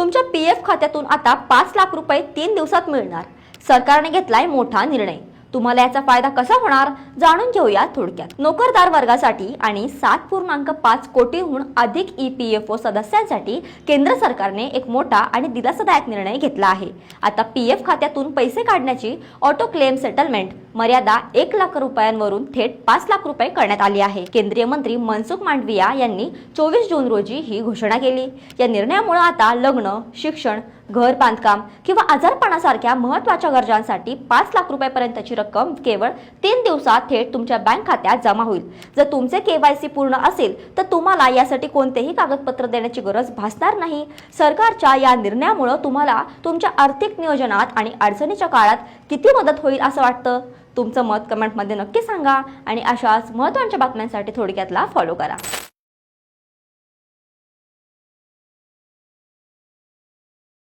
तुमच्या पीएफ खात्यातून आता 5 लाख रुपये 3 दिवसात मिळणार। सरकारने घेतलाय मोठा निर्णय। तुम्हाला याचा फायदा कसा होणार जाणून घेऊया थोडक्यात। नोकरदार वर्गासाठी आणि 7.5 कोटीहून अधिक ईपीएफओ सदस्यांसाठी केंद्र सरकारने एक मोठा आणि दिलासादायक निर्णय घेतला आहे। आता पीएफ खात्यातून पैसे काढण्याची ऑटो क्लेम सेटलमेंट मर्यादा 1 लाख रुपयांवरून थेट 5 लाख रुपये करण्यात आली आहे। केंद्रीय मंत्री मनसुख मांडविया यांनी 24 जून रोजी ही घोषणा केली। या निर्णयामुळे आता लग्न, शिक्षण, घर बांधकाम किंवा आजारपणासारख्या महत्त्वाच्या गरजांसाठी 5 लाख रुपयांपर्यंतची रक्कम केवळ 3 दिवसात थेट तुमच्या बँक खात्यात जमा होईल। जर तुमचे केवायसी पूर्ण असेल तर तुम्हाला यासाठी कोणतेही कागदपत्र देण्याची गरज भासणार नाही। सरकारच्या या निर्णयामुळे तुम्हाला तुमच्या आर्थिक नियोजनात आणि अडचणीच्या काळात किती मदत होईल असं वाटतं? तुमचं मत कमेंटमध्ये नक्की सांगा आणि अशाच महत्त्वाच्या बातम्यांसाठी थोडक्यातला फॉलो करा।